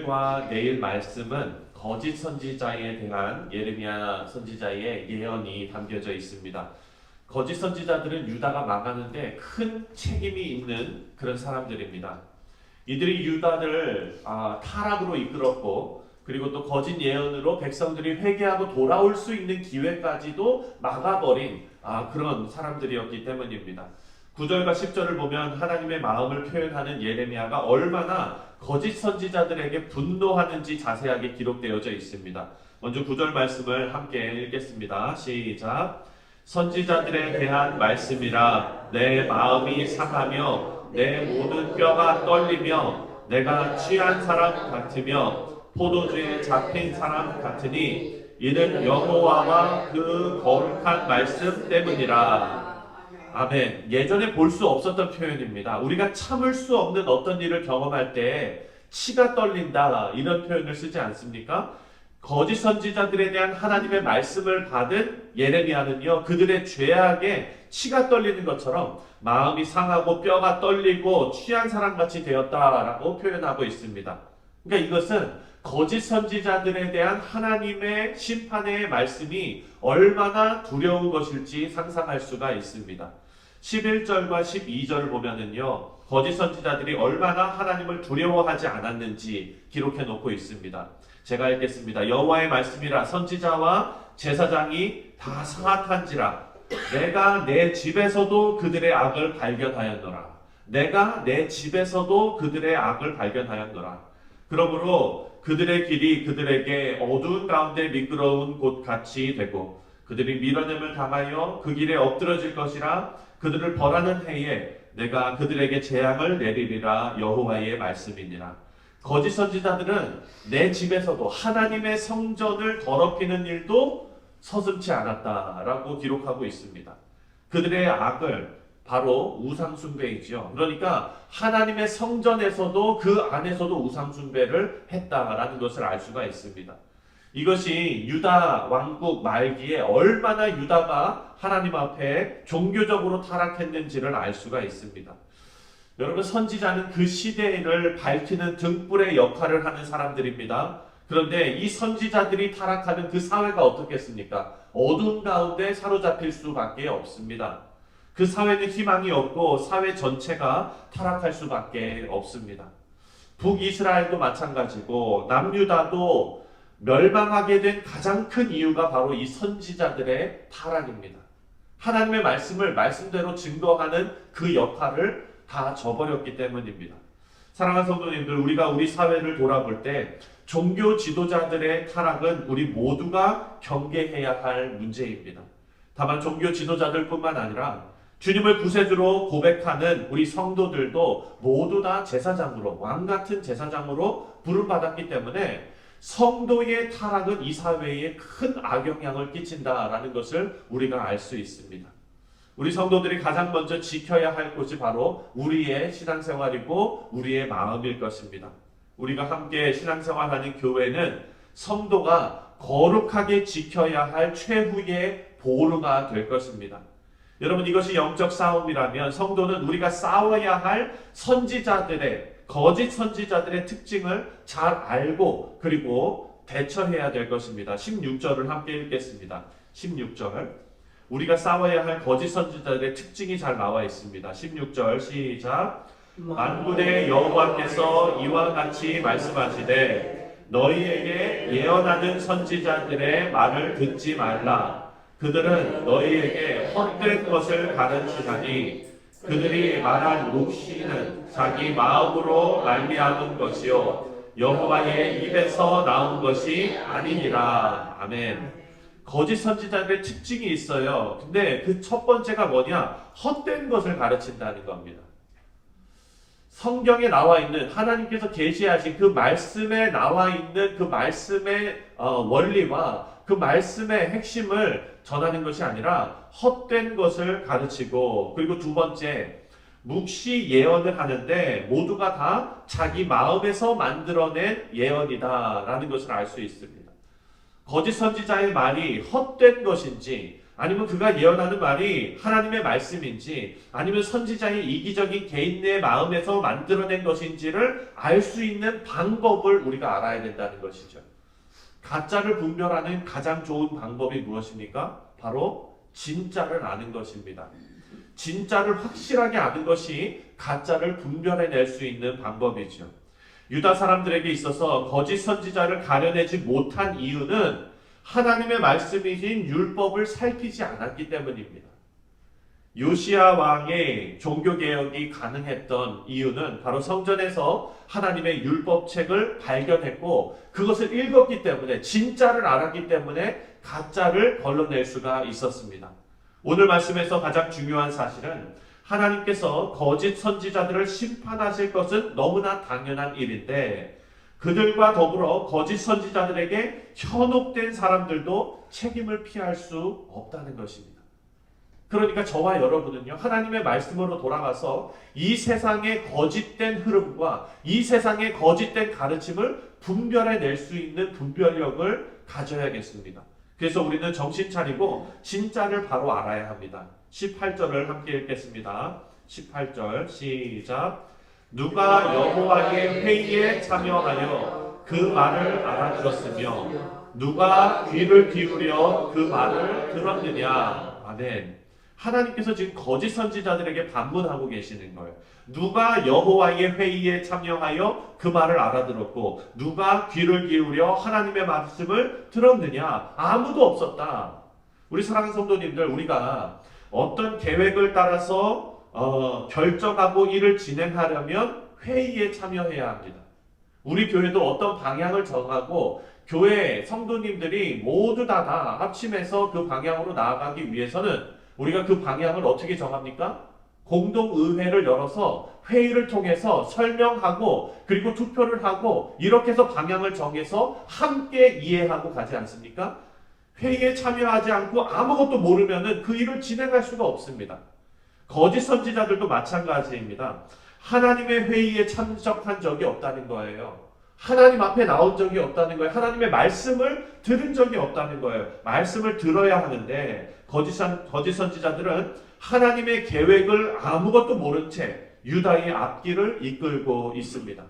오늘과 내일 말씀은 거짓 선지자에 대한 예레미야 선지자의 예언이 담겨져 있습니다. 거짓 선지자들은 유다가 망하는데 큰 책임이 있는 그런 사람들입니다. 이들이 유다를 타락으로 이끌었고, 그리고 또 거짓 예언으로 백성들이 회개하고 돌아올 수 있는 기회까지도 막아버린 그런 사람들이었기 때문입니다. 9절과 10절을 보면 하나님의 마음을 표현하는 예레미야가 얼마나 거짓 선지자들에게 분노하는지 자세하게 기록되어져 있습니다. 먼저 9절 말씀을 함께 읽겠습니다. 시작. 선지자들에 대한 말씀이라 내 마음이 상하며 내 모든 뼈가 떨리며 내가 취한 사람 같으며 포도주에 잡힌 사람 같으니 이는 여호와와 그 거룩한 말씀 때문이라. 아멘. 예전에 볼 수 없었던 표현입니다. 우리가 참을 수 없는 어떤 일을 경험할 때 치가 떨린다, 이런 표현을 쓰지 않습니까? 거짓 선지자들에 대한 하나님의 말씀을 받은 예레미야는요, 그들의 죄악에 치가 떨리는 것처럼 마음이 상하고 뼈가 떨리고 취한 사람같이 되었다라고 표현하고 있습니다. 그러니까 이것은 거짓 선지자들에 대한 하나님의 심판의 말씀이 얼마나 두려운 것일지 상상할 수가 있습니다. 11절과 12절을 보면은요, 거짓 선지자들이 얼마나 하나님을 두려워하지 않았는지 기록해 놓고 있습니다. 제가 읽겠습니다. 여호와의 말씀이라 선지자와 제사장이 다 사악한지라 내가 내 집에서도 그들의 악을 발견하였노라. 내가 내 집에서도 그들의 악을 발견하였노라. 그러므로 그들의 길이 그들에게 어두운 가운데 미끄러운 곳같이 되고 그들이 밀어냄을 당하여 그 길에 엎드러질 것이라. 그들을 벌하는 해에 내가 그들에게 재앙을 내리리라. 여호와의 말씀이니라. 거짓 선지자들은 내 집에서도 하나님의 성전을 더럽히는 일도 서슴지 않았다라고 기록하고 있습니다. 그들의 악을 바로 우상숭배이죠. 그러니까 하나님의 성전에서도 그 안에서도 우상숭배를 했다라는 것을 알 수가 있습니다. 이것이 유다 왕국 말기에 얼마나 유다가 하나님 앞에 종교적으로 타락했는지를 알 수가 있습니다. 여러분, 선지자는 그 시대를 밝히는 등불의 역할을 하는 사람들입니다. 그런데 이 선지자들이 타락하는 그 사회가 어떻겠습니까? 어두운 가운데 사로잡힐 수밖에 없습니다. 그 사회는 희망이 없고 사회 전체가 타락할 수밖에 없습니다. 북이스라엘도 마찬가지고 남유다도 멸망하게 된 가장 큰 이유가 바로 이 선지자들의 타락입니다. 하나님의 말씀을 말씀대로 증거하는 그 역할을 다 저버렸기 때문입니다. 사랑하는 성도님들, 우리가 우리 사회를 돌아볼 때 종교 지도자들의 타락은 우리 모두가 경계해야 할 문제입니다. 다만 종교 지도자들뿐만 아니라 주님을 구세주로 고백하는 우리 성도들도 모두 다 제사장으로, 왕같은 제사장으로 부름받았기 때문에 성도의 타락은 이 사회에 큰 악영향을 끼친다라는 것을 우리가 알 수 있습니다. 우리 성도들이 가장 먼저 지켜야 할 것이 바로 우리의 신앙생활이고 우리의 마음일 것입니다. 우리가 함께 신앙생활하는 교회는 성도가 거룩하게 지켜야 할 최후의 보루가 될 것입니다. 여러분, 이것이 영적 싸움이라면 성도는 우리가 싸워야 할 선지자들의, 거짓 선지자들의 특징을 잘 알고 그리고 대처해야 될 것입니다. 16절을 함께 읽겠습니다. 16절. 우리가 싸워야 할 거짓 선지자들의 특징이 잘 나와 있습니다. 16절 시작. 만군의 여호와께서 이와 같이 말씀하시되 너희에게 예언하는 선지자들의 말을 듣지 말라. 그들은 너희에게 헛된 것을 가르치다니 그들이 말한 묵시는 자기 마음으로 말미암은 것이요 여호와의 입에서 나온 것이 아니니라. 아멘. 거짓 선지자들의 특징이 있어요. 근데 그 첫 번째가 뭐냐? 헛된 것을 가르친다는 겁니다. 성경에 나와 있는, 하나님께서 계시하신 그 말씀에 나와 있는 그 말씀의 원리와 그 말씀의 핵심을 전하는 것이 아니라 헛된 것을 가르치고, 그리고 두 번째, 묵시 예언을 하는데 모두가 다 자기 마음에서 만들어낸 예언이다라는 것을 알 수 있습니다. 거짓 선지자의 말이 헛된 것인지 아니면 그가 예언하는 말이 하나님의 말씀인지 아니면 선지자의 이기적인 개인의 마음에서 만들어낸 것인지를 알 수 있는 방법을 우리가 알아야 된다는 것이죠. 가짜를 분별하는 가장 좋은 방법이 무엇입니까? 바로 진짜를 아는 것입니다. 진짜를 확실하게 아는 것이 가짜를 분별해낼 수 있는 방법이죠. 유다 사람들에게 있어서 거짓 선지자를 가려내지 못한 이유는 하나님의 말씀이신 율법을 살피지 않았기 때문입니다. 요시야 왕의 종교개혁이 가능했던 이유는 바로 성전에서 하나님의 율법책을 발견했고 그것을 읽었기 때문에, 진짜를 알았기 때문에 가짜를 걸러낼 수가 있었습니다. 오늘 말씀에서 가장 중요한 사실은 하나님께서 거짓 선지자들을 심판하실 것은 너무나 당연한 일인데 그들과 더불어 거짓 선지자들에게 현혹된 사람들도 책임을 피할 수 없다는 것입니다. 그러니까 저와 여러분은요, 하나님의 말씀으로 돌아가서 이 세상의 거짓된 흐름과 이 세상의 거짓된 가르침을 분별해낼 수 있는 분별력을 가져야겠습니다. 그래서 우리는 정신 차리고 진짜를 바로 알아야 합니다. 18절을 함께 읽겠습니다. 18절 시작. 누가 여호와의 회의에 참여하여 그 말을 알아들었으며 누가 귀를 기울여 그 말을 들었느냐. 아멘. 하나님께서 지금 거짓 선지자들에게 반문하고 계시는 거예요. 누가 여호와의 회의에 참여하여 그 말을 알아들었고 누가 귀를 기울여 하나님의 말씀을 들었느냐. 아무도 없었다. 우리 사랑하는 성도님들, 우리가 어떤 계획을 따라서 결정하고 일을 진행하려면 회의에 참여해야 합니다. 우리 교회도 어떤 방향을 정하고 교회 성도님들이 모두 다 합심해서 그 방향으로 나아가기 위해서는 우리가 그 방향을 어떻게 정합니까? 공동의회를 열어서 회의를 통해서 설명하고 그리고 투표를 하고 이렇게 해서 방향을 정해서 함께 이해하고 가지 않습니까? 회의에 참여하지 않고 아무것도 모르면은 그 일을 진행할 수가 없습니다. 거짓 선지자들도 마찬가지입니다. 하나님의 회의에 참석한 적이 없다는 거예요. 하나님 앞에 나온 적이 없다는 거예요. 하나님의 말씀을 들은 적이 없다는 거예요. 말씀을 들어야 하는데 거짓 선지자들은 하나님의 계획을 아무것도 모른 채 유다의 앞길을 이끌고 있습니다.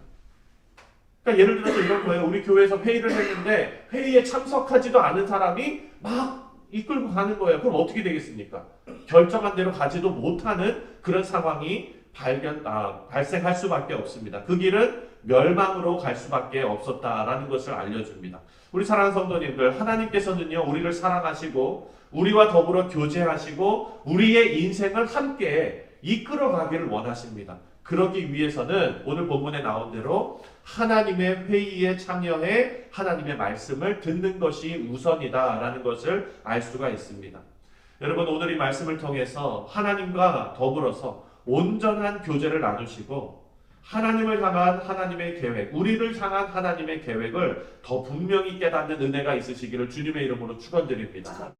그러니까 예를 들어서 이런 거예요. 우리 교회에서 회의를 했는데 회의에 참석하지도 않은 사람이 막 이끌고 가는 거예요. 그럼 어떻게 되겠습니까? 결정한 대로 가지도 못하는 그런 상황이 발생할 수밖에 없습니다. 그 길은 멸망으로 갈 수밖에 없었다라는 것을 알려줍니다. 우리 사랑하는 성도님들, 하나님께서는요, 우리를 사랑하시고 우리와 더불어 교제하시고 우리의 인생을 함께 이끌어가기를 원하십니다. 그러기 위해서는 오늘 본문에 나온 대로 하나님의 회의에 참여해 하나님의 말씀을 듣는 것이 우선이다라는 것을 알 수가 있습니다. 여러분, 오늘 이 말씀을 통해서 하나님과 더불어서 온전한 교제를 나누시고 하나님을 향한 하나님의 계획, 우리를 향한 하나님의 계획을 더 분명히 깨닫는 은혜가 있으시기를 주님의 이름으로 축원드립니다.